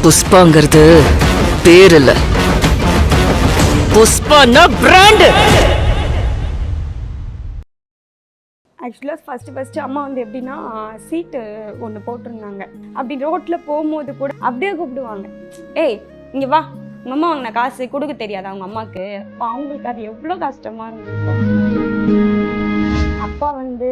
புஷ்பாங்கிறது பேர் இல்ல, புஷ்பான்னா பிராண்ட். ஆக்சுவலாக ஃபஸ்ட்டு அம்மா வந்து எப்படின்னா சீட்டு ஒன்று போட்டிருந்தாங்க. அப்படி ரோட்டில் போகும்போது கூட அப்படியே கூப்பிடுவாங்க, ஏய் இங்கே வா, உங்கள் அம்மா வாங்கின காசு கொடுக்க தெரியாது அவங்க அம்மாவுக்கு. அவங்களுக்கு அது எவ்வளோ கஷ்டமாக இருந்துச்சு. அப்பா வந்து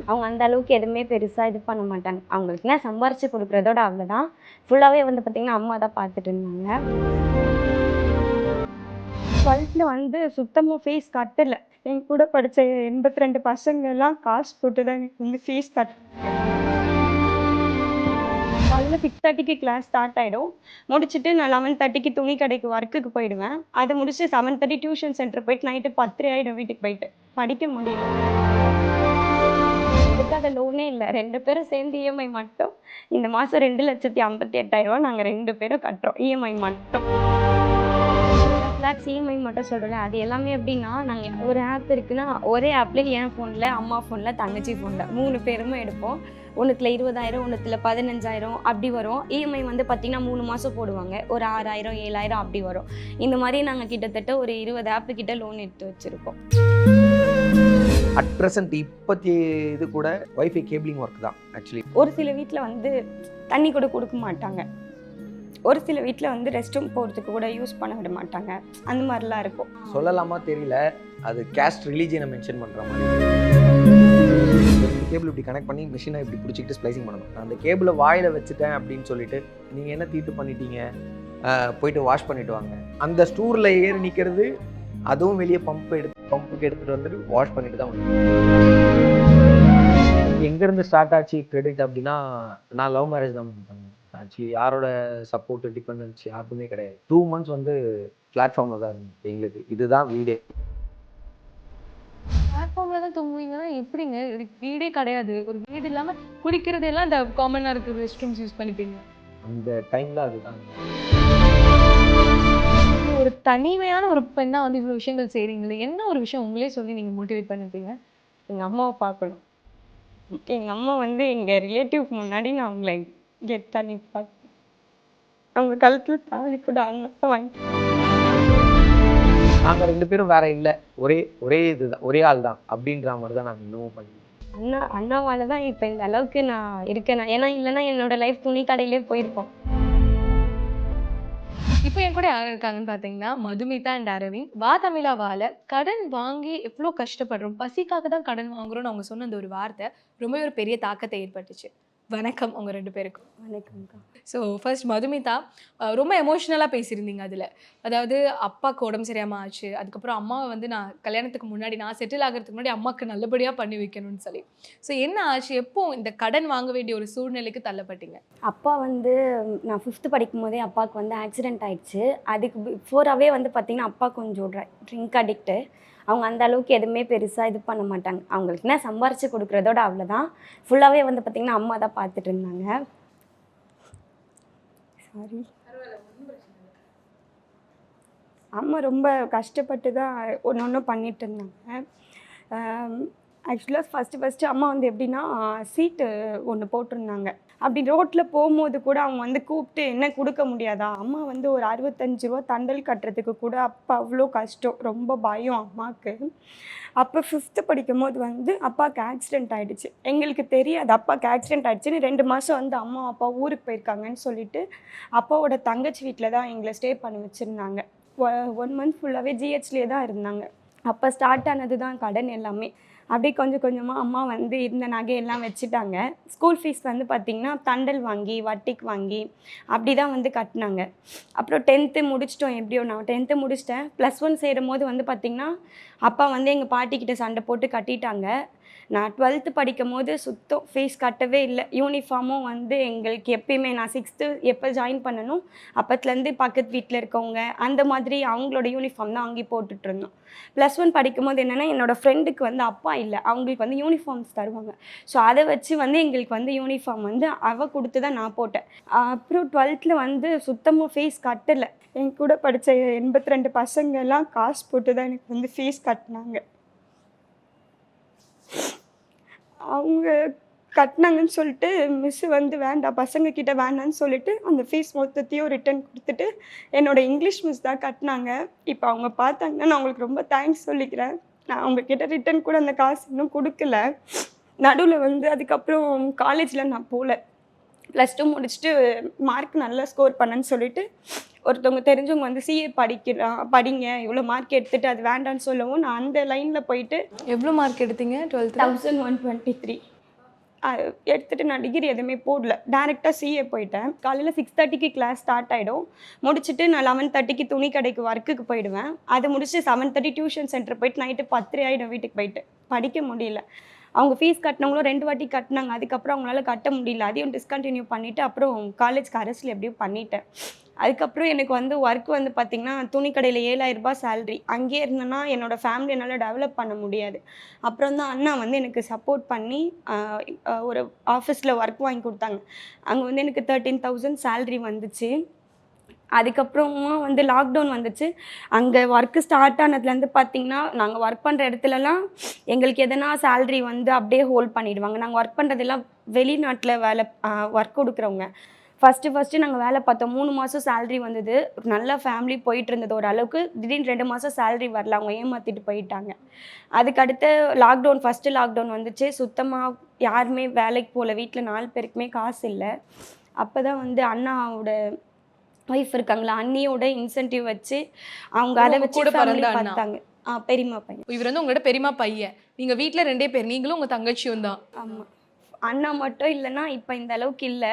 அவங்க அந்த அளவுக்கு எதுவுமே பெருசாக இது பண்ண மாட்டாங்க. அவங்களுக்கு என்ன சம்பாரிச்சு கொடுக்குறதோட அவ்வளோதான். ஃபுல்லாகவே வந்து பார்த்திங்கன்னா அம்மா தான் பார்த்துட்டு இருந்தாங்க. 12th வந்து சுத்தமாக ஃபீஸ் கட்டலை. என் கூட படித்த 82 பசங்கள்லாம் காசு போட்டு தான் எனக்கு வந்து ஃபீஸ் காலையில் 6:30க்கு கிளாஸ் ஸ்டார்ட் ஆகிடும். முடிச்சுட்டு நான் 11:30க்கு துணி கடைக்கு ஒர்க்குக்கு போயிடுவேன். அதை முடிச்சு 7:30 டியூஷன் சென்டர் போயிட்டு நைட்டு 10 ஆகிடும் வீட்டுக்கு போயிட்டு. படிக்க முடியல. அதுக்காக லோனே இல்லை. 2 பேரும் சேர்ந்து இஎம்ஐ மட்டும் இந்த மாதம் 2,58,000 நாங்கள் 2 பேரும் கட்டுறோம் இஎம்ஐ மட்டும். இஎம்ஐ மட்டும் சொல்கிறேன். அது எல்லாமே எப்படின்னா, நாங்கள் ஒரு ஆப் இருக்குன்னா ஒரே ஆப்லேயே என் ஃபோனில், அம்மா ஃபோனில், தங்கச்சி ஃபோனில் 3 பேருமே எடுப்போம். ஒன்றுத்துல 20,000, ஒன்றுத்துல 15,000 அப்படி வரும். இஎம்ஐ வந்து பார்த்திங்கன்னா 3 மாதம் போடுவாங்க. ஒரு 6,000, 7,000 அப்படி வரும். இந்த மாதிரி நாங்கள் கிட்டத்தட்ட ஒரு 20 ஆப்பு கிட்ட லோன் எடுத்து வச்சுருக்கோம். அட் ப்ரெசன்ட் இப்போத்தி இது கூட வைஃபை கேபிளிங் ஒர்க் தான் ஆக்சுவலி. ஒரு சில வீட்டில் வந்து தண்ணி கூட கொடுக்க மாட்டாங்க. ஒரு சில வீட்டில் வந்து ரெஸ்ட் ரூம் போகிறதுக்கு கூட யூஸ் பண்ண விட மாட்டாங்க. அந்த மாதிரிலாம் இருக்கும். சொல்லலாமா தெரியல, அது கேஸ்ட் ரிலீஜியனை மென்ஷன் பண்ணுற மாதிரி. கேபிள் இப்படி கனெக்ட் பண்ணி மிஷினை இப்படி பிடிச்சிக்கிட்டு ஸ்ப்ளைசிங் பண்ணணும். நான் அந்த கேபிளை வாயில் வச்சுட்டேன் அப்படின்னு சொல்லிட்டு நீங்கள் என்ன தீட்டு பண்ணிட்டீங்க, போயிட்டு வாஷ் பண்ணிட்டு வாங்க. அந்த ஸ்டூரில் ஏறி நிற்கிறது, அதுவும் வெளியே பம்புக்கு எடுத்துகிட்டு வந்துட்டு வாஷ் பண்ணிட்டு தான் வந்து. எங்கேருந்து ஸ்டார்ட் ஆச்சு கிரெடிட் அப்படின்னா, நான் லவ் மேரேஜ் தான் பண்ணேன் ஆக்சுவலி. யாரோட சப்போர்ட் டிபெண்டன்ஸ் யாருக்குமே கிடையாது. 2 months வந்து பிளாட்ஃபார்மில் தான் இருந்துச்சு எங்களுக்கு. இதுதான் வீடே. பிளாட்ஃபார்மில் தான் தூங்குவீங்கன்னா எப்படிங்க? வீடே கிடையாது. ஒரு வீடு இல்லாமல் குடிக்கிறதெல்லாம் இந்த காமனாக இருக்கிற ரெஸ்ட் ரூம்ஸ் யூஸ் பண்ணிப்பீங்க. அந்த டைமில் அதுதான். ஒரு தனிமையான ஒரு பெண்ணா வந்து இவ்வளோ விஷயங்கள் செய்கிறீங்களே, என்ன ஒரு விஷயம் உங்களே சொல்லி நீங்கள் மோட்டிவேட் பண்ணிப்பீங்க? எங்கள் அம்மாவை பார்க்கணும். எங்கள் அம்மா வந்து எங்கள் ரிலேட்டிவ்க்கு முன்னாடி நான் அவங்களை கெட் பண்ணி பார்க்கணும். அவங்க கழுத்தில் தாலி கூட அவங்க வாங்கி. நாங்கள் 2 பேரும் வேற இல்லை, ஒரே இதுதான், ஒரே ஆள் தான் அப்படின்ற மாதிரி தான் நாங்கள் இன்னமும் பண்ணி. அண்ணாவால் தான் இப்போ இந்த அளவுக்கு நான் இருக்கேன். ஏன்னா இல்லைன்னா என்னோட லைஃப் துணி கடையிலே போயிருப்போம். இப்போ என் கூட யார் இருக்காங்கன்னு பார்த்தீங்கன்னா, மதுமிதா அண்ட் அரவிந்த். வா தமிழாவால் கடன் வாங்கி எவ்வளோ கஷ்டப்படுறோம், பசிக்காக தான் கடன் வாங்குறோம்னு அவங்க சொன்ன அந்த ஒரு வார்த்தை ரொம்பவே ஒரு பெரிய தாக்கத்தை ஏற்பட்டுச்சு. வணக்கம் உங்க 2 பேருக்கும். வணக்கம்க்கா. ஸோ ஃபர்ஸ்ட் மதுமிதா, ரொம்ப எமோஷ்னலாக பேசியிருந்தீங்க அதில். அதாவது அப்பாவுக்கு உடம்பு சரியாமல் ஆச்சு, அதுக்கப்புறம் அம்மாவை வந்து நான் கல்யாணத்துக்கு முன்னாடி, நான் செட்டில் ஆகிறதுக்கு முன்னாடி அம்மாவுக்கு நல்லபடியாக பண்ணி வைக்கணும்னு சொல்லி. ஸோ என்ன ஆச்சு, எப்போ இந்த கடன் வாங்க வேண்டிய ஒரு சூழ்நிலைக்கு தள்ளப்பட்டீங்க? அப்பா வந்து நான் 5th படிக்கும் போதே அப்பாவுக்கு வந்து ஆக்சிடெண்ட் ஆயிடுச்சு. அதுக்கு பிஃபோராகவே வந்து பார்த்திங்கன்னா அப்பா கொஞ்சம் ட்ரிங்க் அடிக்ட்டு. அவங்க அந்த அளவுக்கு எதுவுமே பெருசாக இது பண்ண மாட்டாங்க. அவங்களுக்கு என்ன சம்பாரிச்சு கொடுக்குறதோட அவ்வளோதான். ஃபுல்லாகவே வந்து பார்த்திங்கன்னா அம்மா தான் பார்த்துட்டு இருந்தாங்க. சாரி, அம்மா ரொம்ப கஷ்டப்பட்டு தான் ஒன்று பண்ணிட்டு இருந்தாங்க. ஆக்சுவலாக ஃபஸ்ட்டு அம்மா வந்து எப்படின்னா சீட்டு ஒன்று போட்டிருந்தாங்க. அப்படி ரோட்டில் போகும்போது கூட அவங்க வந்து கூப்பிட்டு என்ன கொடுக்க முடியாதா, அம்மா வந்து ஒரு 65 ரூபா தண்டல் கட்டுறதுக்கு கூட அப்போ அவ்வளோ கஷ்டம், ரொம்ப பயம் அம்மாவுக்கு. அப்போ 5th படிக்கும் போது வந்து அப்பாவுக்கு ஆக்சிடெண்ட் ஆகிடுச்சு. எங்களுக்கு தெரியாது அப்பாவுக்கு ஆக்சிடெண்ட் ஆகிடுச்சின்னு. 2 மாதம் வந்து அம்மா அப்பா ஊருக்கு போயிருக்காங்கன்னு சொல்லிட்டு அப்பாவோட தங்கச்சி வீட்டில் தான் எங்களை ஸ்டே பண்ணி வச்சுருந்தாங்க. 1 month ஃபுல்லாகவே ஜிஹெச்லேயே தான் இருந்தாங்க. அப்போ ஸ்டார்ட் ஆனது தான் கடன் எல்லாமே. அப்படியே கொஞ்சம் கொஞ்சமாக அம்மா வந்து இருந்த நகையெல்லாம் வச்சுட்டாங்க. ஸ்கூல் ஃபீஸ் வந்து பார்த்திங்கன்னா தண்டல் வாங்கி வட்டிக்கு வாங்கி அப்படி தான் வந்து கட்டினாங்க. அப்புறம் 10th முடிச்சிட்டோம். எப்படியோ நான் 10th முடிச்சிட்டேன். +1 சேரும் போது வந்து பார்த்திங்கன்னா அப்பா வந்து எங்கள் பாட்டிக்கிட்ட சண்டை போட்டு கட்டிட்டாங்க. நான் 12th படிக்கும் போது சுத்தம் ஃபீஸ் கட்டவே இல்லை. யூனிஃபார்மும் வந்து எங்களுக்கு எப்பயுமே நான் 6th எப்போ ஜாயின் பண்ணணும் அப்போத்துலேருந்து பக்கத்து வீட்டில் இருக்கவங்க அந்த மாதிரி அவங்களோட யூனிஃபார்ம் தான் வாங்கி போட்டுட்ருந்தோம். +1 படிக்கும் போது என்னென்னா என்னோடய ஃப்ரெண்டுக்கு வந்து அப்பா இல்லை, அவங்களுக்கு வந்து யூனிஃபார்ம்ஸ் தருவாங்க. ஸோ அதை வச்சு வந்து எங்களுக்கு வந்து யூனிஃபார்ம் வந்து அவள் கொடுத்து தான் நான் போட்டேன். அப்புறம் 12th வந்து சுத்தமாக ஃபீஸ் கட்டலை. என் கூட படித்த 82 பசங்கள்லாம் காசு போட்டு தான் எனக்கு வந்து ஃபீஸ் கட்டினாங்க. அவங்க கட்டினாங்கன்னு சொல்லிட்டு மிஸ்ஸு வந்து வேண்டாம் பசங்க கிட்ட வேண்டான்னு சொல்லிட்டு அந்த ஃபீஸ் மொத்தத்தையும் ரிட்டர்ன் கொடுத்துட்டு என்னோட இங்கிலீஷ் மிஸ் தான் கட்டினாங்க. இப்போ அவங்க பார்த்தாங்கன்னா நான் அவங்களுக்கு ரொம்ப தேங்க்ஸ் சொல்லிக்கிறேன். நான் அவங்கக்கிட்ட ரிட்டர்ன் கூட அந்த காசு இன்னும் கொடுக்கல. நடுவில் வந்து அதுக்கப்புறம் காலேஜில் நான் போகல. +2 முடிச்சுட்டு மார்க் நல்லா ஸ்கோர் பண்ணேன்னு சொல்லிட்டு ஒருத்தவங்க தெரிஞ்சவங்க வந்து சிஏ படிங்க இவ்வளோ மார்க் எடுத்துகிட்டு அது வேண்டான்னு சொல்லவும் நான் அந்த லைனில் போயிட்டு எவ்வளோ மார்க் எடுத்தீங்க 12th? 1123 எடுத்துகிட்டு நான் டிகிரி எதுவுமே போடல. டேரெக்டாக சிஏ போயிட்டேன். காலையில் 6:30க்கு கிளாஸ் ஸ்டார்ட் ஆகிடும். முடிச்சுட்டு நான் 11:30க்கு துணி கடைக்கு ஒர்க்குக்கு போயிடுவேன். அது முடிச்சுட்டு 7:30 டியூஷன் சென்டர் போயிட்டு நைட்டு 10 ஆகிடும் வீட்டுக்கு போயிட்டு. படிக்க முடியல. அவங்க ஃபீஸ் கட்டினவங்களும் 2 வாட்டி கட்டினாங்க. அதுக்கப்புறம் அவங்களால கட்ட முடியல. அதையும் டிஸ்கண்டினியூ பண்ணிவிட்டு அப்புறம் காலேஜ் கரஸில் எப்படியும் பண்ணிட்டேன். அதுக்கப்புறம் எனக்கு வந்து ஒர்க் வந்து பார்த்திங்கன்னா துணி கடையில் 7,000 ரூபாய் சேலரி. அங்கேயே இருந்தேன்னா என்னோடய ஃபேமிலி என்னால் டெவலப் பண்ண முடியாது. அப்புறம் தான் அண்ணா வந்து எனக்கு சப்போர்ட் பண்ணி ஒரு ஆஃபீஸில் ஒர்க் வாங்கி கொடுத்தாங்க. அங்கே வந்து எனக்கு 13,000 சேலரி வந்துச்சு. அதுக்கப்புறமா வந்து லாக்டவுன் வந்துச்சு. அங்கே ஒர்க்கு ஸ்டார்ட் ஆனதுலேருந்து பார்த்திங்கன்னா நாங்கள் ஒர்க் பண்ணுற இடத்துலலாம் எங்களுக்கு எதனா சேலரி வந்து அப்படியே ஹோல்ட் பண்ணிவிடுவாங்க. நாங்கள் ஒர்க் பண்ணுறதெல்லாம் வெளிநாட்டில் ஒர்க் கொடுக்குறவங்க. ஃபஸ்ட்டு நாங்கள் வேலை பார்த்தோம். 3 மாதம் சேலரி வந்தது. நல்ல ஃபேமிலி போயிட்டு இருந்தது ஓரளவுக்கு. திடீர்னு 2 மாதம் சேலரி வரல. அவங்க ஏமாற்றிட்டு போயிட்டாங்க. அதுக்கடுத்து ஃபஸ்ட்டு லாக்டவுன் வந்துச்சு. சுத்தமாக யாருமே வேலைக்கு போகல. வீட்டில் 4 பேருக்குமே காசு இல்லை. அப்போ தான் வந்து அண்ணாவோட ஒய்ஃப் இருக்காங்களா, அண்ணியோட இன்சென்டிவ் வச்சு அவங்க அதை வச்சு கூட ஃபேமிலி பிறந்த அண்ணா. பார்த்தாங்க. பெரியம்மா பையன். இவர் வந்து உங்களோட பெரியம்மா பையன். நீங்கள் வீட்டில் 2 பேர், நீங்களும் உங்கள் தங்கச்சியும் தான். ஆமாம். அண்ணா மட்டும் இல்லைன்னா இப்போ இந்த அளவுக்கு இல்லை.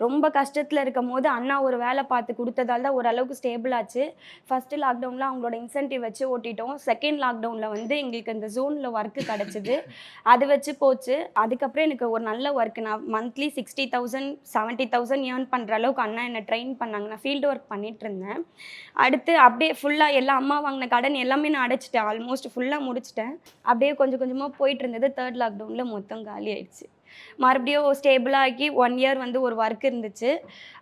ரொம்ப கஷ்டத்தில் இருக்கும் போது அண்ணா ஒரு வேலை பார்த்து கொடுத்ததால தான் ஓரளவுக்கு ஸ்டேபிள் ஆச்சு. ஃபஸ்ட்டு லாக்டவுனில் அவங்களோட இன்சென்டிவ் வச்சு ஓட்டிட்டோம். செகண்ட் லாக்டவுனில் வந்து எங்களுக்கு இந்த ஜோனில் ஒர்க்கு கிடச்சிது. அது வச்சு போச்சு. அதுக்கப்புறம் எனக்கு ஒரு நல்ல ஒர்க்கு நான் மந்த்லி 60,000 70,000 ஏர்ன் பண்ணுற அளவுக்கு அண்ணா என்னை ட்ரெயின் பண்ணாங்க. நான் ஃபீல்டு ஒர்க் பண்ணிகிட்டு இருந்தேன். அடுத்து அப்படியே ஃபுல்லாக எல்லா அம்மா வாங்கின கடன் எல்லாமே நான் அடைச்சிட்டேன். ஆல்மோஸ்ட் ஃபுல்லாக முடிச்சிட்டேன். அப்படியே கொஞ்சம் கொஞ்சமாக போயிட்டு இருந்தது. 3rd லாக்டவுனில் மொத்தம் காலி ஆயிடுச்சு. மறுபடியும் ஸ்டேபிளாகி 1 இயர் வந்து ஒரு ஒர்க் இருந்துச்சு.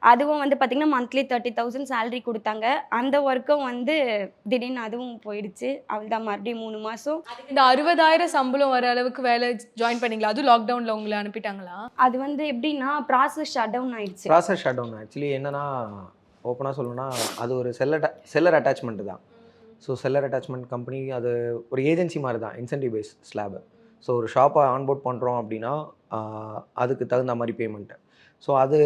அதுவும் வந்து பார்த்திங்கன்னா மந்த்லி 30,000 சேலரி கொடுத்தாங்க. அந்த ஒர்க்கும் வந்து திடீர்னு அதுவும் போயிடுச்சு. அவள்தான் மறுபடியும் 3 மாதம். இந்த 60,000 சம்பளம் வர அளவுக்கு வேலை ஜாயின் பண்ணீங்களா? அதுவும் லாக்டவுனில் உங்களை அனுப்பிட்டாங்களா? அது வந்து எப்படின்னா ப்ராசஸ் ஷட் டவுன் ஆயிடுச்சு. ப்ராசஸ் ஷட் டவுன் ஆக்சுவலி என்னன்னா ஓப்பனாக சொல்லணும்னா அது ஒரு செல்லர் அட்டாச்மெண்ட்டு தான். ஸோ செல்லர் அட்டாச்மெண்ட் கம்பெனி அது ஒரு ஏஜென்சி மாதிரி தான், இன்சென்டிவ் பேஸ் ஸ்லாபு. ஸோ ஒரு ஷாப்பை ஆன்போர்ட் பண்ணுறோம் அப்படின்னா அதுக்கு தகுந்த மாதிரி பேமெண்ட்டு. ஸோ அது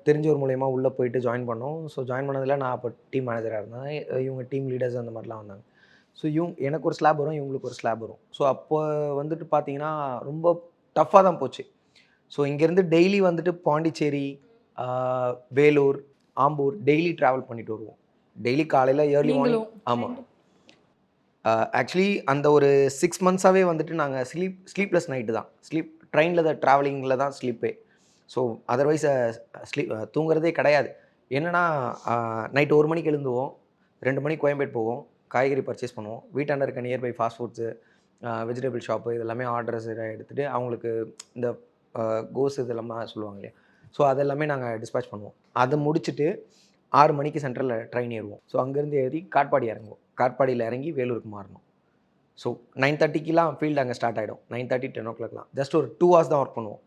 தெரிஞ்சவர் மூலயமா உள்ளே போயிட்டு ஜாயின் பண்ணோம். ஸோ ஜாயின் பண்ணதில் நான் அப்போ டீம் மேனேஜராக இருந்தேன். இவங்க டீம் லீடர்ஸ் அந்த மாதிரிலாம் வந்தாங்க. ஸோ எனக்கு ஒரு ஸ்லாப் வரும், இவங்களுக்கு ஒரு ஸ்லாப் வரும். ஸோ அப்போ வந்துட்டு பார்த்தீங்கன்னா ரொம்ப டஃப்பாக தான் போச்சு. ஸோ இங்கேருந்து டெய்லி வந்துட்டு பாண்டிச்சேரி, வேலூர், ஆம்பூர் டெய்லி ட்ராவல் பண்ணிட்டு வருவோம். டெய்லி காலையில் ஏர்லி மார்னிங். ஆமாம். ஆக்சுவலி அந்த ஒரு 6 மந்த்ஸாகவே வந்துட்டு நாங்கள் ஸ்லீப்லெஸ் நைட்டு தான். ட்ரெயினில் தான் ட்ராவலிங்கில் தான் ஸ்லீப்பே. ஸோ அதர்வைஸ் தூங்குறதே கிடையாது. என்னென்னா நைட்டு 1 மணிக்கு எழுந்துவோம், 2 மணிக்கு கோயம்பேடு போவோம், காய்கறி பர்ச்சேஸ் பண்ணுவோம். வீட்டாண்ட இருக்க nearby fast foods, vegetable shop இதெல்லாமே ஆர்டர்ஸ் எடுத்துகிட்டு அவங்களுக்கு இந்த கோஸ் இதெல்லாமே சொல்லுவாங்க இல்லையா, ஸோ அதெல்லாமே நாங்கள் டிஸ்பேச் பண்ணுவோம். அதை முடிச்சுட்டு 6 மணிக்கு சென்ட்ரலில் ட்ரெயின் ஏறுவோம். ஸோ அங்கேருந்து ஏறி காட்பாடி இறங்குவோம். காட்பாடியில் இறங்கி வேலூருக்கு மாறணும். ஸோ 9:30க்கெலாம் ஃபீல்டு அங்கே ஸ்டார்ட் ஆகிடும். 9:30 10 o'clockலாம் ஜஸ்ட் ஒரு 2 hours தான் ஒர்க் பண்ணுவோம்.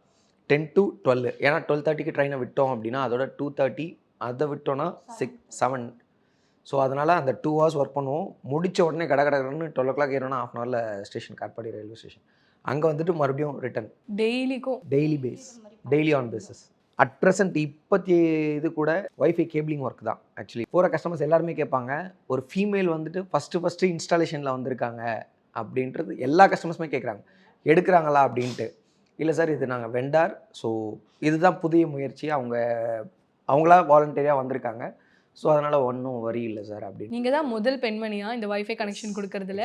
10 to 12. ஏன்னா 12:30க்கு ட்ரெயினை விட்டோம் அப்படின்னா அதோட 2:30, அதை விட்டோன்னா 6 7. ஸோ அதனால் அந்த 2 hours ஒர்க் பண்ணுவோம். முடித்த உடனே கடகடன்னு 12 o'clock ஏறோன்னா 1/2 hourல ஸ்டேஷன், காட்பாடி ரயில்வே ஸ்டேஷன். அங்கே வந்துட்டு மறுபடியும் return daily on basis. At present இப்போத்தி இது கூட வைஃபை கேபிளிங் ஒர்க் தான். ஆக்சுவலி போகிற கஸ்டமர்ஸ் எல்லாருமே கேட்பாங்க, ஒரு ஃபீமேல் வந்துட்டு ஃபஸ்ட்டு இன்ஸ்டாலேஷனில் வந்திருக்காங்க அப்படின்றது எல்லா கஸ்டமர்ஸுமே கேட்குறாங்க, எடுக்கிறாங்களா அப்படின்ட்டு. இல்லை சார், இது நாங்கள் வெண்டார். ஸோ இதுதான் புதிய முயற்சி, அவங்களா வாலண்டியராக வந்திருக்காங்க. ஸோ அதனால் ஒன்றும் வரி இல்லை சார் அப்படின்னு. நீங்கள் தான் முதல் பெண்மணியாக இந்த வைஃபை கனெக்ஷன் கொடுக்கறதுல.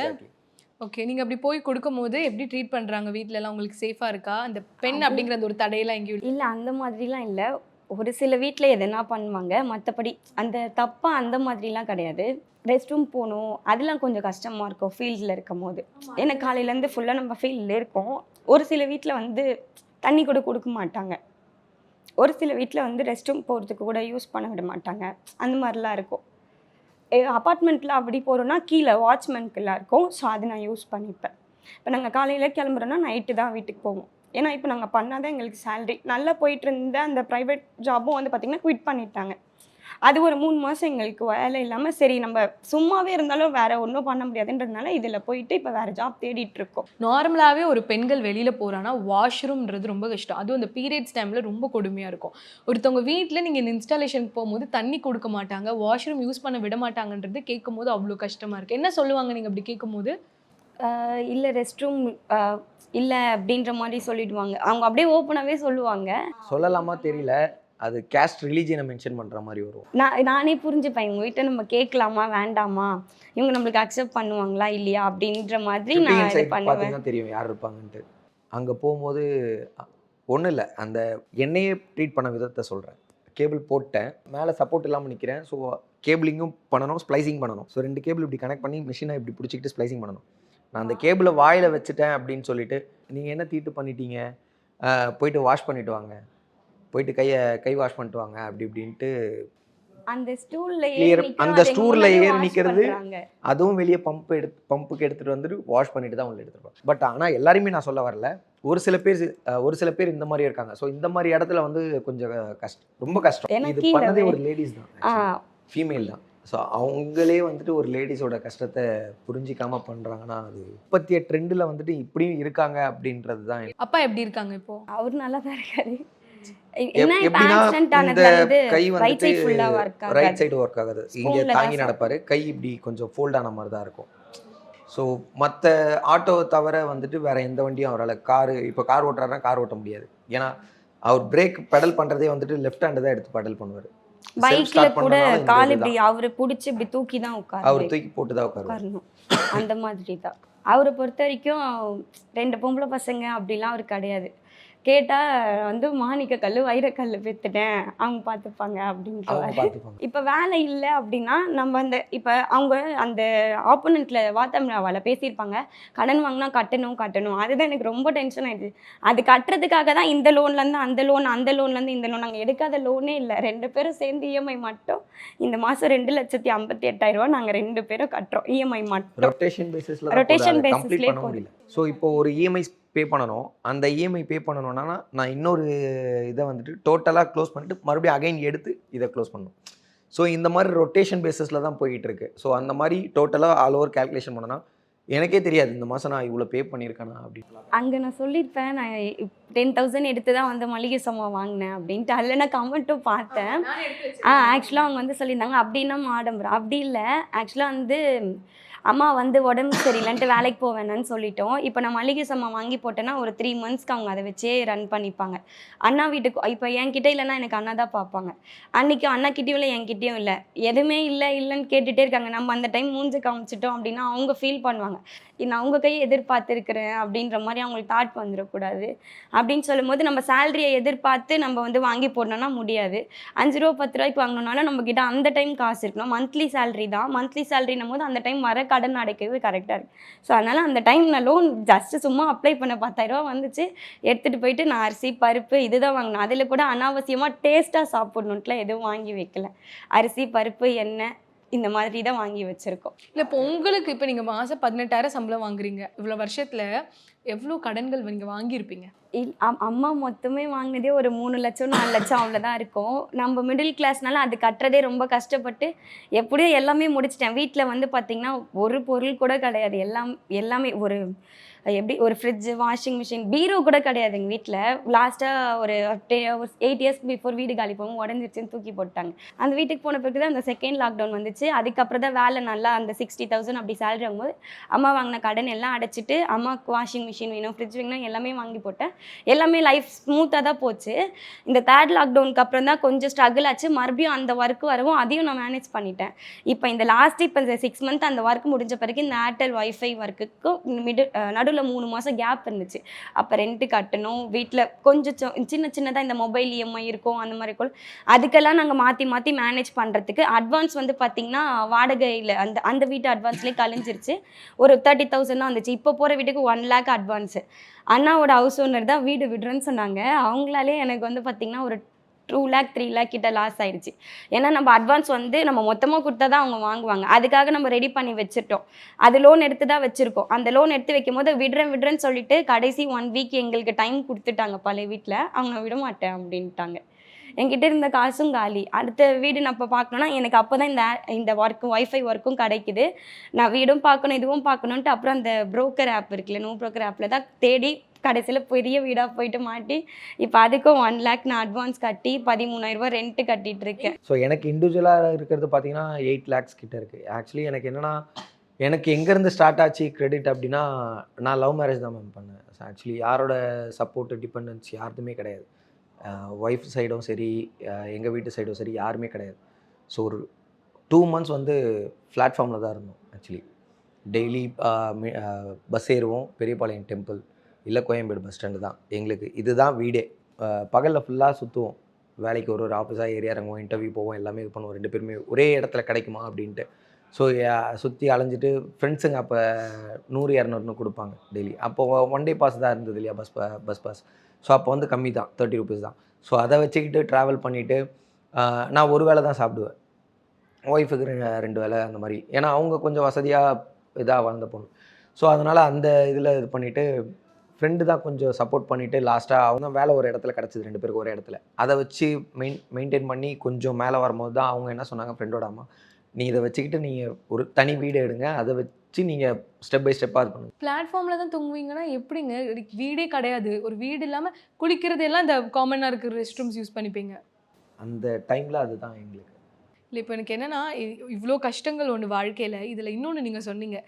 ஓகே, நீங்கள் அப்படி போய் கொடுக்கும்போது எப்படி ட்ரீட் பண்ணுறாங்க வீட்டிலலாம்? உங்களுக்கு சேஃபாக இருக்கா? அந்த பெண் அப்படிங்கிற அந்த ஒரு தடையெல்லாம் எங்கேயும் இல்லை? அந்த மாதிரிலாம் இல்லை. ஒரு சில வீட்டில் எதனா பண்ணுவாங்க, மற்றபடி அந்த தப்பாக அந்த மாதிரிலாம் கிடையாது. ரெஸ்ட் ரூம் போகணும், அதெல்லாம் கொஞ்சம் கஷ்டமாக இருக்கும் ஃபீல்டில் இருக்கும் போது. ஏன்னா காலையிலேருந்து ஃபுல்லாக நம்ம ஃபீல்டில் இருக்கோம். ஒரு சில வீட்டில் வந்து தண்ணி கூட கொடுக்க மாட்டாங்க. ஒரு சில வீட்டில் வந்து ரெஸ்ட் ரூம் போகிறதுக்கு கூட யூஸ் பண்ண விட மாட்டாங்க. அந்த மாதிரிலாம் இருக்கும். அப்பார்ட்மெண்ட்டில் அப்படி போகிறோன்னா கீழே வாட்ச்மேனுக்கெல்லாம் இருக்கும். ஸோ அதை நான் யூஸ் பண்ணிப்பேன். இப்போ நாங்கள் காலையில் கிளம்புறோன்னா நைட்டு தான் வீட்டுக்கு போவோம். ஏன்னா இப்போ நாங்கள் பண்ணாதான் எங்களுக்கு சேலரி நல்லா போயிட்டு இருந்த அந்த ப்ரைவேட் ஜாபும் வந்து பார்த்திங்கன்னா குவிட் பண்ணிட்டாங்க. அது ஒரு 3 மாதம் எங்களுக்கு வேலை இல்லாமல் சரி நம்ம சும்மாவே இருந்தாலும் வேறு ஒன்றும் பண்ண முடியாதுன்றதுனால இதில் போயிட்டு இப்போ வேறு ஜாப் தேடிட்டு இருக்கோம். நார்மலாகவே ஒரு பெண்கள் வெளியில் போகிறான்னா வாஷ்ரூம்ன்றது ரொம்ப கஷ்டம். அதுவும் அந்த பீரியட்ஸ் டைமில் ரொம்ப கொடுமையாக இருக்கும். ஒருத்தவங்க வீட்டில் நீங்கள் இந்த இன்ஸ்டாலேஷனுக்கு போகும்போது தண்ணி கொடுக்க மாட்டாங்க, வாஷ்ரூம் யூஸ் பண்ண விட மாட்டாங்கன்றது கேட்கும் போது அவ்வளோ கஷ்டமாக இருக்குது. என்ன சொல்லுவாங்க நீங்கள் அப்படி கேட்கும்போது? இல்லை ரெஸ்ட் ரூம் இல்லை அப்படின்ற மாதிரி சொல்லிடுவாங்க. அவங்க அப்படியே ஓப்பனாகவே சொல்லுவாங்க. சொல்லலாமா தெரியல, அது கேஸ்ட் ரிலீஜியனை மென்ஷன் பண்ணுற மாதிரி வரும். நானே புரிஞ்சுப்பேன் இவங்க வீட்டை நம்ம கேட்கலாமா வேண்டாமா, இவங்க நம்மளுக்கு அக்செப்ட் பண்ணுவாங்களா இல்லையா அப்படின்ற மாதிரி நான் இது பண்ணுவேன். பார்த்தீங்கன்னா தெரியும் யார் இருப்பாங்கன்ட்டு. அங்கே போகும்போது ஒன்றும் இல்லை, அந்த எண்ணெயை ட்ரீட் பண்ண விதத்தை சொல்கிறேன். கேபிள் போட்டேன், மேலே சப்போர்ட் இல்லாமல் நிற்கிறேன். ஸோ கேபிளிங்கும் பண்ணணும், ஸ்ப்ளைசிங் பண்ணணும். ஸோ 2 கேபிள் இப்படி கனெக்ட் பண்ணி மிஷினை இப்படி பிடிச்சிக்கிட்டு ஸ்ப்ளைசிங் பண்ணணும். நான் அந்த கேபிளை வாயில் வச்சுட்டேன் அப்படின்னு சொல்லிட்டு நீங்கள் என்ன தீட்டு பண்ணிட்டீங்க, போயிட்டு வாஷ் பண்ணிட்டு வாங்க, போயிட்டு கை வாஷ் பண்ணிட்டு வாங்க அப்படி இப்படின்ட்டு அந்த ஸ்டூரில் ஏறி நிற்கிறது. அதுவும் வெளியே பம்புக்கு எடுத்துகிட்டு வந்துட்டு வாஷ் பண்ணிட்டு தான் உள்ள எடுத்துருப்பாங்க. பட் ஆனால் எல்லாருமே நான் சொல்ல வரல, ஒரு சில பேர் இந்த மாதிரி இருக்காங்க. ஸோ இந்த மாதிரி இடத்துல வந்து கொஞ்சம் கஷ்டம், ரொம்ப கஷ்டம். இது பண்ணதே ஒரு லேடிஸ் தான், ஃபீமேல் தான். ஸோ அவங்களே வந்துட்டு ஒரு லேடிஸோட கஷ்டத்தை புரிஞ்சிக்காம பண்ணுறாங்கன்னா அது இப்பத்திய ட்ரெண்டில் வந்துட்டு இப்படியும் இருக்காங்க அப்படின்றது தான். அப்பா எப்படி இருக்காங்க இப்போ? அவர் நல்லா தான் இருக்காரு. எப்படின்னா இந்த கை வந்துட்டு ரைட் சைடு ஒர்க் ஆகுது, இங்கே தாங்கி நடப்பாரு, கை இப்படி கொஞ்சம் ஃபோல்ட் ஆன மாதிரி தான் இருக்கும். ஸோ மற்ற ஆட்டோவை தவிர வந்துட்டு வேற எந்த வண்டியும் அவரால், கார் ஓட்டுறாருன்னா கார் ஓட்ட முடியாது. ஏன்னா அவர் பிரேக் பெடல் பண்ணுறதே வந்துட்டு லெஃப்ட் ஹேண்டு தான் எடுத்து பெடல் பண்ணுவார். பைக்ல கூட கால் இப்படி அவரை பிடிச்சி இப்படி தூக்கி தான் உட்காரு, அவர் தூக்கி போட்டு தான் உட்காரணும். அந்த மாதிரி தான் அவரை பொறுத்த வரைக்கும். 2 பொம்பளை பசங்க அப்படிலாம் அவர் கிடையாது. கேட்டால் வந்து மாணிக்க கல் வைரக்கல் பெற்றுட்டேன், அவங்க பார்த்துப்பாங்க அப்படின்ட்டு. இப்போ வேலை இல்லை அப்படின்னா நம்ம இப்போ அவங்க அந்த ஆப்போனண்ட்டில் வாத்தமிழாவால் பேசியிருப்பாங்க, கடன் வாங்கினா கட்டணும். அதுதான் எனக்கு ரொம்ப டென்ஷன் ஆயிடுச்சு. அது கட்டுறதுக்காக தான் இந்த லோன்லேருந்து அந்த லோன், அந்த லோன்லேருந்து இந்த லோன், நாங்கள் எடுக்காத லோனே இல்லை. 2 பேரும் சேர்ந்து இஎம்ஐ மட்டும் இந்த மாதம் 2,58,000 நாங்கள் 2 பேரும் கட்டுறோம் இஎம்ஐ மட்டும். ரொட்டேஷன் பேசிஸ்லேயே முடியல. ஸோ இப்போ ஒரு இஎம்ஐ பே பண்ணணும், அந்த இஎம்ஐ பே பண்ணணும்னா நான் இன்னொரு இதை வந்துட்டு டோட்டலாக க்ளோஸ் பண்ணிட்டு மறுபடியும் அகைன் எடுத்து இதை க்ளோஸ் பண்ணணும். ஸோ இந்த மாதிரி ரொட்டேஷன் பேஸிஸில் தான் போய்கிட்டு இருக்கு. ஸோ அந்த மாதிரி டோட்டலாக ஆல் ஓவர் கேல்குலேஷன் பண்ணனா எனக்கே தெரியாது இந்த மாதம் நான் இவ்வளோ பே பண்ணியிருக்கேனா அப்படின்னு. அங்கே நான் சொல்லியிருப்பேன், நான் 10,000 எடுத்து தான் வந்து மளிகை சாமான் வாங்கினேன் அப்படின்ட்டு. அதில் நான் கமெண்ட்டும் பார்த்தேன். ஆக்சுவலாக அவங்க வந்து சொல்லியிருந்தாங்க அப்படின்னா ஆடம்பரம் அப்படி இல்லை. ஆக்சுவலாக வந்து அம்மா வந்து உடம்பு சரியில்லைன்ட்டு வேலைக்கு போவேன்னு சொல்லிட்டோம். இப்போ நான் மளிகை சாமான் வாங்கி போட்டேன்னா ஒரு 3 மந்த்ஸ்க்கு அவங்க அதை வச்சே ரன் பண்ணிப்பாங்க. அண்ணா வீட்டுக்கு இப்போ என்கிட்ட இல்லைன்னா எனக்கு அண்ணா தான் பார்ப்பாங்க. அன்றைக்கி அண்ணாக்கிட்டேயும் இல்லை, என்கிட்டேயும் இல்லை, எதுவுமே இல்லைன்னு கேட்டுகிட்டே இருக்காங்க. நம்ம அந்த டைம் மூஞ்சி காமிச்சிட்டோம் அப்படின்னா அவங்க ஃபீல் பண்ணுவாங்க, நான் அவங்க கையை எதிர்பார்த்துருக்குறேன் அப்படின்ற மாதிரி அவங்களுக்கு தாட் வந்துடக்கூடாது. அப்படின்னு சொல்லும் போது நம்ம சேலரியை எதிர்பார்த்து நம்ம வந்து வாங்கி போடணும்னா முடியாது. 5 ரூபா 10 ரூபாய்க்கு வாங்கினோம்னாலும் நம்மக்கிட்ட அந்த டைம் காசு இருக்கணும். மந்த்லி சேலரி தான், மந்த்லி சேலரினும் போது அந்த டைம் வர கடன் அடைக்கவே கரெக்டாக இருக்குது. ஸோ அதனால் அந்த டைம் நான் லோன் ஜஸ்ட்டு சும்மா அப்ளை பண்ண 10,000 வந்துச்சு, எடுத்துகிட்டு போயிட்டு நான் அரிசி பருப்பு இதுதான் வாங்கினேன். அதில் கூட அனாவசியமாக டேஸ்ட்டாக சாப்பிட்ணுன்ட்டுலாம் எதுவும் வாங்கி வைக்கல. அரிசி பருப்பு எண்ணெய் இந்த மாதிரி தான் வாங்கி வச்சுருக்கோம். இல்லை இப்போ உங்களுக்கு இப்போ நீங்கள் மாதம் 18,000 சம்பளம் வாங்குறீங்க, இவ்வளோ வருஷத்தில் எவ்வளோ கடன்கள் நீங்கள் வாங்கியிருப்பீங்க? அம்மா மொத்தமே வாங்கினதே ஒரு 3 லட்சம் 4 லட்சம் அவ்வளோதான் இருக்கும். நம்ம மிடில் கிளாஸ்னால அது கட்டுறதே ரொம்ப கஷ்டப்பட்டு எப்படியும் எல்லாமே முடிச்சிட்டேன். வீட்டில் வந்து பார்த்திங்கன்னா ஒரு பொருள் கூட கிடையாது. எல்லாமே ஒரு ஃப்ரிட்ஜு, வாஷிங் மிஷின், பீரோ கூட கிடையாது எங்கள் வீட்டில். லாஸ்ட்டாக ஒரு 8 இயர்ஸ் பிஃபோர் வீடு காலி போகும் உடஞ்சிருச்சுன்னு தூக்கி போட்டாங்க. அந்த வீட்டுக்கு போன பிறகு தான் அந்த செகண்ட் லாக்டவுன் வந்துச்சு. அதுக்கப்புறம் தான் வேலை நல்லா அந்த 60,000 அப்படி சேலரி வாங்கும்போது அம்மா வாங்கின கடன் எல்லாம் அடைச்சிட்டு அம்மாவுக்கு வாஷிங் மிஷின் வேணும், ஃப்ரிட்ஜ் வேணும், எல்லாமே வாங்கி போட்டேன். எல்லாமே லைஃப் ஸ்மூத்தாக தான் போச்சு. இந்த 3rd லாக்டவுனுக்கு அப்புறம் தான் கொஞ்சம் ஸ்ட்ரகிள் ஆச்சு. மறுபடியும் அந்த ஒர்க் வரவும் அதையும் நான் மேனேஜ் பண்ணிட்டேன். இப்போ இந்த 6 மந்த் அந்த ஒர்க் முடிஞ்ச பிறகு இந்த ஏர்டெல் வைஃபை ஒர்க்குக்கும் நடுவில் 3 மாதம் கேப் இருந்துச்சு. அப்போ ரெண்ட்டு கட்டணும், வீட்டில் கொஞ்சம் சின்னதாக இந்த மொபைல் இஎம்ஐ இருக்கும், அந்த மாதிரி இருக்கும். அதுக்கெல்லாம் நாங்கள் மாற்றி மேனேஜ் பண்ணுறதுக்கு அட்வான்ஸ் வந்து பார்த்திங்கன்னா வாடகையில் அந்த வீட்டு அட்வான்ஸ்லேயே கழிஞ்சிருச்சு. ஒரு 30,000 தான் வந்துச்சு. இப்போ போகிற வீட்டுக்கு 1 lakh அட்வான்ஸு. அண்ணாவோட ஹவுஸ் ஓனர் தான் வீடு விடுறேன்னு சொன்னாங்க. அவங்களாலே எனக்கு வந்து பார்த்திங்கன்னா ஒரு 2 lakh 3 lakh கிட்ட லாஸ் ஆயிடுச்சு. ஏன்னா நம்ம அட்வான்ஸ் வந்து நம்ம மொத்தமாக கொடுத்தா தான் அவங்க வாங்குவாங்க. அதுக்காக நம்ம ரெடி பண்ணி வச்சுட்டோம். அது லோன் எடுத்து தான் வச்சுருக்கோம். அந்த லோன் எடுத்து வைக்கும் போது விடுறேன்னு சொல்லிட்டு கடைசி 1 வீக் எங்களுக்கு டைம் கொடுத்துட்டாங்க பழைய வீட்டில். அவங்க விட மாட்டேன் அப்படின்ட்டாங்க. என்கிட்ட இருந்த காசும் காலி. அடுத்த வீடு நான் இப்போ பார்க்கணுன்னா எனக்கு அப்போ தான் இந்த ஒய்ஃபை ஒர்க்கும் கிடைக்குது. நான் வீடும் பார்க்கணும் இதுவும் பார்க்கணுன்ட்டு அப்புறம் அந்த புரோக்கர் ஆப் இருக்குல்ல, நோ புரோக்கர் ஆப்பில் தான் தேடி கடைசியில் பெரிய வீடாக போயிட்டு மாட்டி இப்போ அதுக்கும் 1 lakh நான் அட்வான்ஸ் கட்டி 13,000 ரூபா ரெண்ட்டு கட்டிகிட்டு இருக்கேன். ஸோ எனக்கு இண்டிவிஜுவலாக இருக்கிறது பார்த்தீங்கன்னா 8 lakhs கிட்ட இருக்குது. ஆக்சுவலி எனக்கு என்னென்னா, எனக்கு எங்கேருந்து ஸ்டார்ட் ஆச்சு கிரெடிட் அப்படின்னா, நான் லவ் மேரேஜ் தான் மேம் பண்ணேன். ஆக்சுவலி யாரோட சப்போர்ட்டு டிபெண்டன்ஸ் யாருமே கிடையாது. ஒய்ஃப் சைடும் சரி, எங்கள் வீட்டு சைடும் சரி, யாருமே கிடையாது. ஸோ ஒரு 2 months வந்து பிளாட்ஃபார்மில் தான் இருந்தோம். ஆக்சுவலி டெய்லி பஸ் ஏறுவோம், பெரியபாளையம் டெம்பிள் இல்லை கோயம்பேடு பஸ் ஸ்டாண்டு தான் எங்களுக்கு. இதுதான் வீடே. பகலில் ஃபுல்லாக சுற்றுவோம். வேலைக்கு ஒரு ஆஃபீஸாக ஏரியா இறங்குவோம், இன்டர்வியூ போவோம், எல்லாமே இது பண்ணுவோம். 2 பேருமே ஒரே இடத்துல கிடைக்குமா அப்படின்ட்டு. ஸோ சுற்றி அலைஞ்சிட்டு ஃப்ரெண்ட்ஸுங்க அப்போ 100-200 கொடுப்பாங்க டெய்லி. அப்போது 1 day பாஸ் தான் இருந்தது இல்லையா, பஸ் பாஸ். ஸோ அப்போ வந்து கம்மி தான், 30 rupees தான். ஸோ அதை வச்சுக்கிட்டு ட்ராவல் பண்ணிவிட்டு நான் ஒரு வேளை தான் சாப்பிடுவேன், ஒய்ஃபுக்கு 2 வேளை அந்த மாதிரி. ஏன்னா அவங்க கொஞ்சம் வசதியாக இதாக வளர்ந்த பொண்ணு. ஸோ அதனால் அந்த இதில் இது பண்ணிவிட்டு ஃப்ரெண்டு தான் கொஞ்சம் சப்போர்ட் பண்ணிவிட்டு லாஸ்ட்டாக அவங்க வேலை ஒரு இடத்துல கிடச்சிது, 2 பேருக்கு ஒரே இடத்துல. அதை வச்சு மெயின்டைன் பண்ணி கொஞ்சம் மேலே வரும்போது தான் அவங்க என்ன சொன்னாங்க, ஃப்ரெண்டோட அம்மா, நீ இதை வச்சுக்கிட்டு நீங்கள் ஒரு தனி வீடு எடுங்க, அதை வச்சு நீங்கள் ஸ்டெப் பை ஸ்டெப்பாக இது பண்ணுங்க. பிளாட்ஃபார்மில் தான் தூங்குவீங்கன்னா எப்படிங்க? வீடே கிடையாது, ஒரு வீடு இல்லாமல் குளிக்கிறது எல்லாம் இந்த காமனாக இருக்கிற ரெஸ்ட் ரூம்ஸ் யூஸ் பண்ணிப்பீங்க. அந்த டைமில் அதுதான் எங்களுக்கு. இல்லை, இப்போ எனக்கு என்னென்னா, இவ்வளோ கஷ்டங்கள் ஒன்று வாழ்க்கையில். இதில் இன்னொன்று நீங்கள் சொன்னீங்க,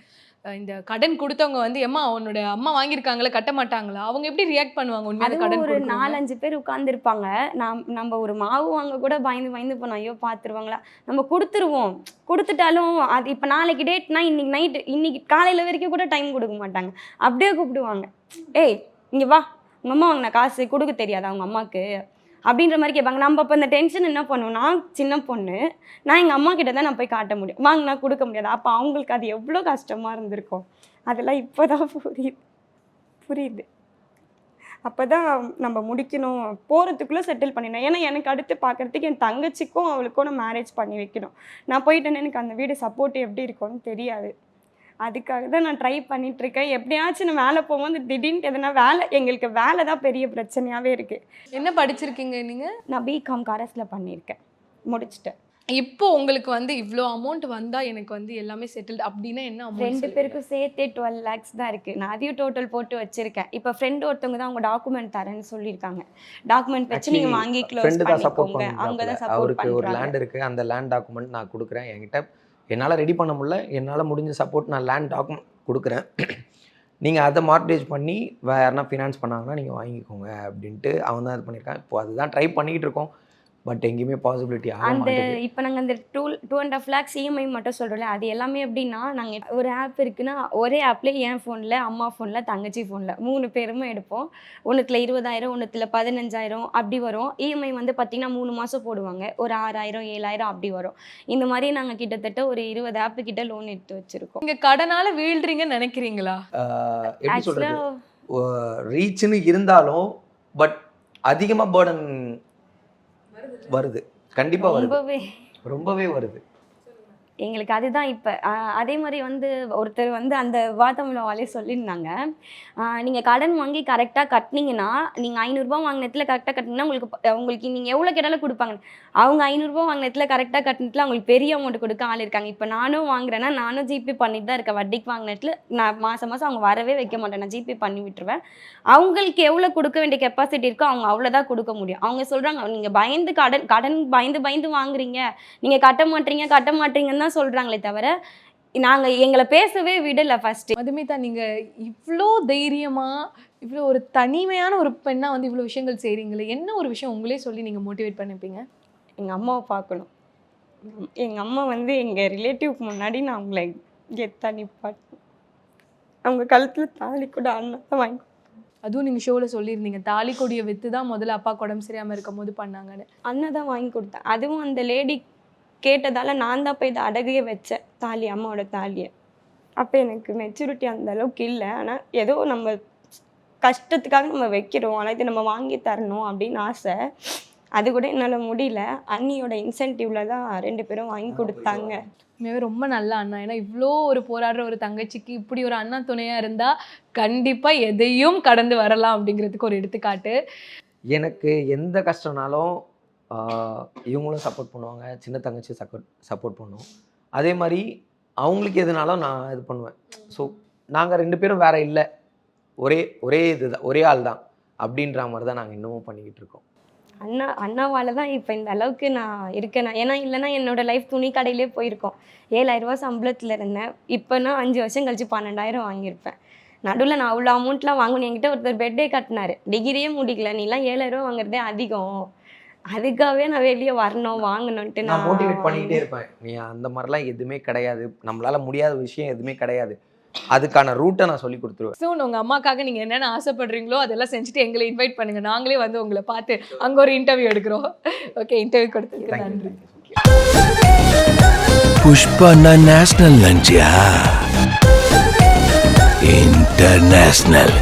இந்த கடன் கொடுத்தவங்க வந்து எம்மா உன்னோட அம்மா வாங்கியிருக்காங்களே கட்ட மாட்டாங்களா? அவங்க எப்படி ரியாக்ட் பண்ணுவாங்க? உண்மையாக கடன் ஒரு 4-5 பேர் உட்காந்துருப்பாங்க. நம்ம ஒரு மாவு வாங்க கூட பயந்து போனோம், ஐயோ பார்த்துருவாங்களா, நம்ம கொடுத்துட்டாலும் அது இப்போ நாளைக்கு டேட்னா இன்னைக்கு காலையில் வரைக்கும் கூட டைம் கொடுக்க மாட்டாங்க. அப்படியே கூப்பிடுவாங்க, ஏய் இங்கே வா, உங்கள் அம்மா வாங்கின காசு கொடுக்க தெரியாதா அவங்க அம்மாவுக்கு அப்படின்ற மாதிரி கேட்பாங்க. நம்ம இப்போ இந்த டென்ஷன் என்ன பண்ணுவோம், நான் சின்ன பொண்ணு, நான் எங்கள் அம்மா கிட்ட தான் நான் போய் காட்ட முடியும், வாங்கினா கொடுக்க முடியாது. அப்போ அவங்களுக்கு அது எவ்வளோ கஷ்டமாக இருந்திருக்கும், அதெல்லாம் இப்போ தான் புரியுது. அப்போ தான் நம்ம முடிக்கணும், போகிறதுக்குள்ளே செட்டில் பண்ணிடணும். ஏன்னா எனக்கு அடுத்து பார்க்குறதுக்கு என் தங்கச்சிக்கும் அவளுக்கும் நான் மேரேஜ் பண்ணி வைக்கணும். நான் போயிட்டேன்னு எனக்கு அந்த வீடு சப்போர்ட் எப்படி இருக்கும்னு தெரியாது. அதுக்காக தான் நான் ட்ரை பண்ணிகிட்ருக்கேன். எப்படியாச்சும் நான் வேலை போகும்போது திடீர்னு எதனா எங்களுக்கு வேலை தான் பெரிய பிரச்சனையாகவே இருக்குது. என்ன படிச்சிருக்கீங்க நீங்கள்? நான் பிகாம் கரஸில் பண்ணியிருக்கேன், முடிச்சிட்டேன். இப்போ உங்களுக்கு வந்து இவ்வளோ அமௌண்ட் வந்தால் எனக்கு வந்து எல்லாமே செட்டில்டு அப்படின்னா என்ன அமௌண்ட்? 2 பேருக்கும் சேர்த்தே 12 lakhs தான் இருக்குது. நான் அதையும் டோட்டல் போட்டு வச்சுருக்கேன். இப்போ ஃப்ரெண்டு ஒருத்தவங்க தான் அவங்க டாக்குமெண்ட் தரேன்னு சொல்லியிருக்காங்க. டாக்குமெண்ட் வச்சு நீங்கள் வாங்கி க்ளோஸ் பண்ணிக்கோங்க. அவங்க தான் சப்போர்ட் அவருக்கு ஒரு பண்ணுறாங்க. லேண்ட் இருக்குது, அந்த லேண்ட் டாக்குமெண்ட் நான் கொடுக்குறேன். என்கிட்ட என்னால் ரெடி பண்ண முடியல, என்னால் முடிஞ்ச சப்போர்ட் நான் லேண்ட் டாக்குமெண்ட் கொடுக்குறேன், நீங்கள் அதை மார்டேஜ் பண்ணி வேறு யாருனா ஃபினான்ஸ் பண்ணாங்கன்னா நீங்கள் வாங்கிக்கோங்க அப்படின்ட்டு அவன் தான் இது பண்ணியிருக்கான். இப்போ அதுதான் ட்ரை பண்ணிகிட்டு இருக்கோம். பட் எங்கேயுமே பாசிபிலிட்டி அந்த இப்போ நாங்கள் அந்த 2.5 lakhs இஎம்ஐ மட்டும் சொல்கிறோம்ல, அது எல்லாமே எப்படின்னா, நாங்கள் ஒரு ஆப் இருக்குன்னா ஒரே ஆப்லேயே என் ஃபோனில், அம்மா ஃபோனில், தங்கச்சி ஃபோனில் 3 பேருமே எடுப்போம். ஒன்றுத்தில் 20,000, ஒன்றுத்தில் 15,000 அப்படி வரும். இஎம்ஐ வந்து பார்த்திங்கன்னா 3 மாதம் போடுவாங்க, ஒரு 6,000 7,000 அப்படி வரும். இந்த மாதிரி நாங்கள் கிட்டத்தட்ட ஒரு 20 ஆப்பு கிட்ட லோன் எடுத்து வச்சுருக்கோம். நீங்கள் கடனால் வீழ்றீங்கன்னு நினைக்கிறீங்களா? எப்படி சொல்கிறது, ரீச்னு இருந்தாலும் பட் அதிகமாக பேர்டன் வருது, கண்டிப்பாக வருது, ரொம்பவே வருது. எங்களுக்கு அதுதான் இப்போ. அதே மாதிரி வந்து ஒருத்தர் வந்து அந்த வாதமிழாவாலே சொல்லியிருந்தாங்க, நீங்கள் கடன் வாங்கி கரெக்டாக கட்டினீங்கன்னா, நீங்கள் 500 ரூபா வாங்கினத்தில் கரெக்டாக கட்டினீங்கன்னா உங்களுக்கு நீங்கள் எவ்வளோ கேட்டாலும் கொடுப்பாங்க. அவங்க 500 ரூபா வாங்கினத்தில் கரெக்டாக கட்டினத்தில் அவங்களுக்கு பெரிய அமௌண்ட் கொடுக்க ஆள் இருக்காங்க. இப்போ நானும் வாங்குறேன்னா நானும் ஜிபே பண்ணிட்டு தான் இருக்கேன். வட்டிக்கு வாங்கினத்தில் நான் மாதம் அவங்க வரவே வைக்க மாட்டேன், நான் ஜிபே பண்ணி விட்டுருவேன். அவங்களுக்கு எவ்வளோ கொடுக்க வேண்டிய கெப்பாசிட்டி இருக்கோ அவங்க அவ்வளோதான் கொடுக்க முடியும். அவங்க சொல்கிறாங்க, நீங்கள் பயந்து கடன் பயந்து வாங்குறீங்க, நீங்கள் கட்ட மாட்டீங்கன்னு தான் சொல்கிறாங்களே தவிர நாங்கள் எங்களை பேசவே விடலை ஃபஸ்ட்டு. மதுமிதா, நீங்கள் இவ்வளோ தைரியமாக, இவ்வளோ ஒரு தனிமையான ஒரு பெண்ணாக வந்து இவ்வளோ விஷயங்கள் செய்கிறீங்களே, என்ன ஒரு விஷயம் உங்களே சொல்லி நீங்கள் மோட்டிவேட் பண்ணிப்பீங்க? எங்கள் அம்மாவை பார்க்கணும். எங்கள் அம்மா வந்து எங்கள் ரிலேட்டிவ்க்கு முன்னாடி நான் அவங்கள கெத்தா நிப்பாட்டணும். அவங்க கழுத்தில் தாலி கூட அண்ணா தான் வாங்கி. அதுவும் நீங்கள் ஷோவில் சொல்லியிருந்தீங்க, தாலி கொடியை விற்று தான் முதல்ல அப்பா உடம்பு சரியாமல் இருக்கும் போது பண்ணாங்கன்னு. அண்ணா தான் வாங்கி கொடுத்தேன். அதுவும் அந்த லேடி கேட்டதால் நான் தான் போய் இதை அடகையே வச்சேன், தாலி, அம்மாவோட தாலியை. அப்போ எனக்கு மெச்சூரிட்டி அந்த அளவுக்கு இல்லை. ஆனால் ஏதோ நம்ம கஷ்டத்துக்காக நம்ம வைக்கிறோம், ஆனால் இது நம்ம வாங்கி தரணும் அப்படின்னு ஆசை. அது கூட என்னால் முடியல. அண்ணியோட இன்சென்டிவ்ல தான் 2 பேரும் வாங்கி கொடுத்தாங்க. உண்மையாவே ரொம்ப நல்ல அண்ணா. ஏன்னா இவ்வளோ ஒரு போராடுற ஒரு தங்கச்சிக்கு இப்படி ஒரு அண்ணா துணையாக இருந்தால் கண்டிப்பாக எதையும் கடந்து வரலாம் அப்படிங்கிறதுக்கு ஒரு எடுத்துக்காட்டு. எனக்கு எந்த கஷ்டம்னாலும் இவங்களும் சப்போர்ட் பண்ணுவாங்க, சின்ன தங்கச்சி சப்போர்ட் பண்ணும். அதே மாதிரி அவங்களுக்கு எதுனாலும் நான் இது பண்ணுவேன். ஸோ நாங்கள் 2 பேரும் வேற இல்லை, ஒரே இதுதான், ஒரே ஆள் தான் அப்படின்ற மாதிரி தான் நாங்கள் இன்னமும் பண்ணிக்கிட்டு இருக்கோம். அண்ணாவால் தான் இப்போ இந்த அளவுக்கு நான் இருக்கேன். ஏன்னா இல்லைன்னா என்னோட லைஃப் துணி கடையிலே போயிருக்கோம். 7,000 ரூபா சம்பளத்தில் இருந்தேன். இப்போனா 5 வருஷம் கழிச்சு 12,000 வாங்கியிருப்பேன். நடுவில் நான் அவ்வளோ அமௌண்ட்லாம் வாங்கணும். என்கிட்ட ஒருத்தர் பெட்டே கட்டினார், டிகிரியே முடிக்கல, நீலாம் 7,000 ரூபா வாங்குறதே அதிகம், அதுக்காகவே நான் வெளியே வரணும் வாங்கணுன்ட்டு நான் மோட்டிவேட் பண்ணிக்கிட்டே இருப்பேன். நீ அந்த மாதிரிலாம் எதுவுமே கிடையாது, நம்மளால முடியாத விஷயம் எதுவுமே கிடையாது, அதுக்கான ரூட்டை நான் சொல்லி கொடுத்துருவேன். ஸோ உங்கள் அம்மாக்காக நீங்கள் என்னென்ன ஆசைப்படுறீங்களோ அதெல்லாம் செஞ்சுட்டு எங்களை இன்வைட் பண்ணுங்க, நாங்களே வந்து உங்களை பார்த்து அங்கே ஒரு இன்டர்வியூ எடுக்கிறோம். ஓகே, இன்டர்வியூ கொடுத்துருக்கு நன்றி. புஷ்பா நேஷனல் லஞ்சியா இன்டர்நேஷனல்.